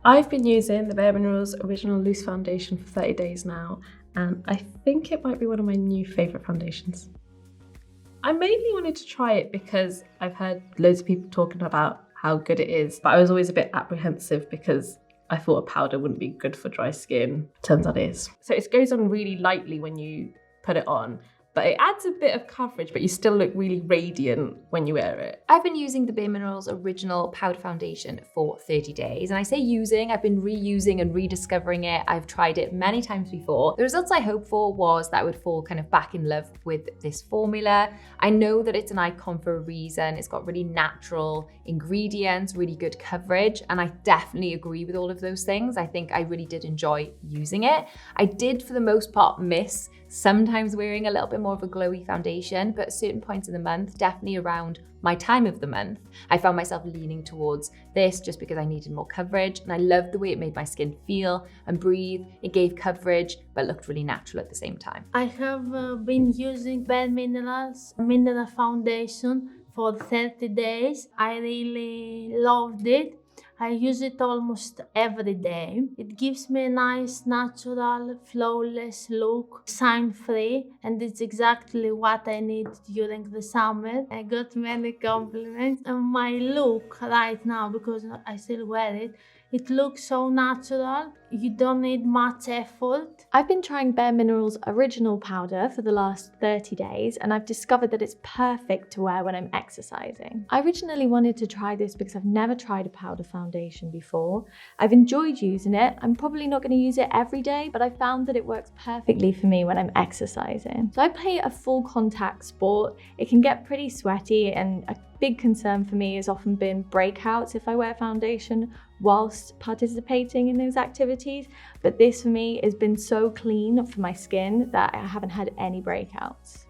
I've been using the bareMinerals Original Loose Foundation for 30 days now, and I think it might be one of my new favourite foundations. I mainly wanted to try it because I've heard loads of people talking about how good it is, but I was always a bit apprehensive because I thought a powder wouldn't be good for dry skin. Turns out it is. So it goes on really lightly when you put it on, but it adds a bit of coverage, but you still look really radiant when you wear it. I've been using the bareMinerals Original Powder Foundation for 30 days. And I say using, I've been reusing and rediscovering it. I've tried it many times before. The results I hoped for was that I would fall kind of back in love with this formula. I know that it's an icon for a reason. It's got really natural ingredients, really good coverage. And I definitely agree with all of those things. I think I really did enjoy using it. I did, for the most part, miss sometimes wearing a little bit more of a glowy foundation, but at certain points in the month, definitely around my time of the month, I found myself leaning towards this just because I needed more coverage. And I loved the way it made my skin feel and breathe. It gave coverage, but looked really natural at the same time. I have been using bareMinerals Mineral Foundation for 30 days. I really loved it. I use it almost every day. It gives me a nice, natural, flawless look, shine-free, and it's exactly what I need during the summer. I got many compliments on my look right now because I still wear it. It looks so natural. You don't need much effort. I've been trying bareMinerals Original Powder for the last 30 days, and I've discovered that it's perfect to wear when I'm exercising. I originally wanted to try this because I've never tried a powder foundation before. I've enjoyed using it. I'm probably not going to use it every day, but I found that it works perfectly for me when I'm exercising. So I play a full contact sport. It can get pretty sweaty, and a big concern for me has often been breakouts if I wear foundation whilst participating in those activities. But this for me has been so clean for my skin that I haven't had any breakouts.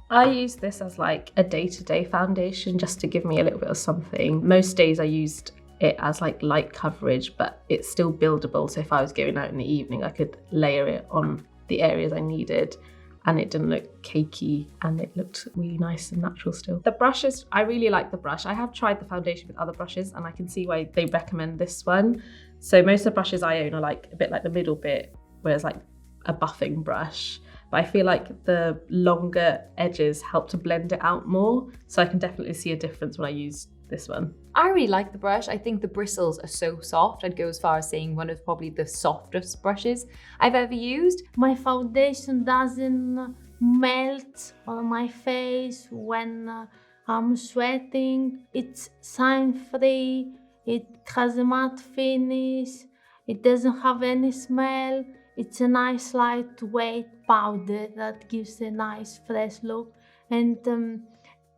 I use this as like a day-to-day foundation just to give me a little bit of something. Most days I used it as like light coverage, but it's still buildable. So if I was going out in the evening, I could layer it on the areas I needed, and it didn't look cakey, and it looked really nice and natural still. The brushes, I really like the brush. I have tried the foundation with other brushes, and I can see why they recommend this one. So most of the brushes I own are like a bit like the middle bit, where it's like a buffing brush. But I feel like the longer edges help to blend it out more. So I can definitely see a difference when I use this one. I really like the brush. I think the bristles are so soft. I'd go as far as saying one of probably the softest brushes I've ever used. My foundation doesn't melt on my face when I'm sweating. It's shine-free. It has a matte finish. It doesn't have any smell. It's a nice lightweight powder that gives a nice fresh look. And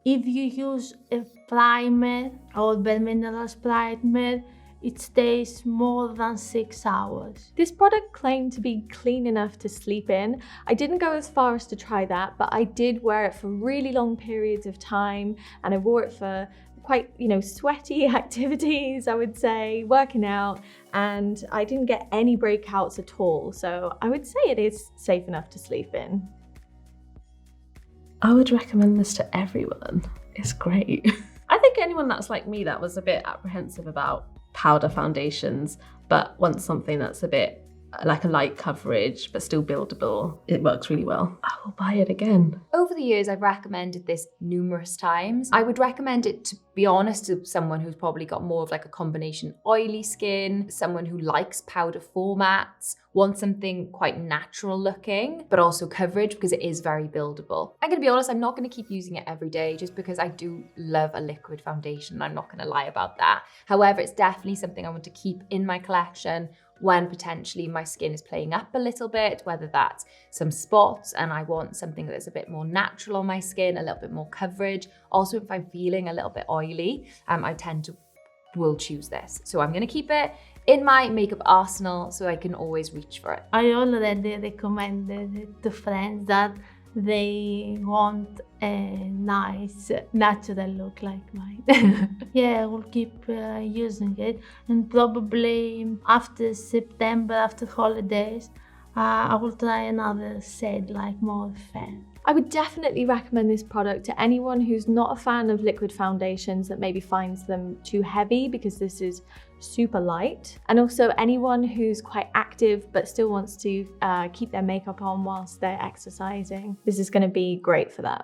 if you use a primer or bareMinerals primer, it stays more than 6 hours. This product claimed to be clean enough to sleep in. I didn't go as far as to try that, but I did wear it for really long periods of time, and I wore it for quite, sweaty activities, I would say, working out, and I didn't get any breakouts at all. So I would say it is safe enough to sleep in. I would recommend this to everyone. It's great. I think anyone that's like me that was a bit apprehensive about powder foundations, but wants something that's a bit like a light coverage, but still buildable, it works really well. I will buy it again. Over the years, I've recommended this numerous times. I would recommend it, to be honest, to someone who's probably got more of like a combination oily skin, someone who likes powder formats, wants something quite natural looking, but also coverage because it is very buildable. I'm gonna be honest, I'm not gonna keep using it every day just because I do love a liquid foundation. I'm not gonna lie about that. However, it's definitely something I want to keep in my collection when potentially my skin is playing up a little bit, whether that's some spots and I want something that's a bit more natural on my skin, a little bit more coverage. Also, if I'm feeling a little bit oily, I will choose this. So I'm gonna keep it in my makeup arsenal so I can always reach for it. I already recommended it to friends that they want a nice natural look like mine. Yeah, I will keep using it, and probably after September, after holidays, I will try another shade, like more fair. I would definitely recommend this product to anyone who's not a fan of liquid foundations that maybe finds them too heavy, because this is super light. And also anyone who's quite active but still wants to keep their makeup on whilst they're exercising. This is going to be great for that.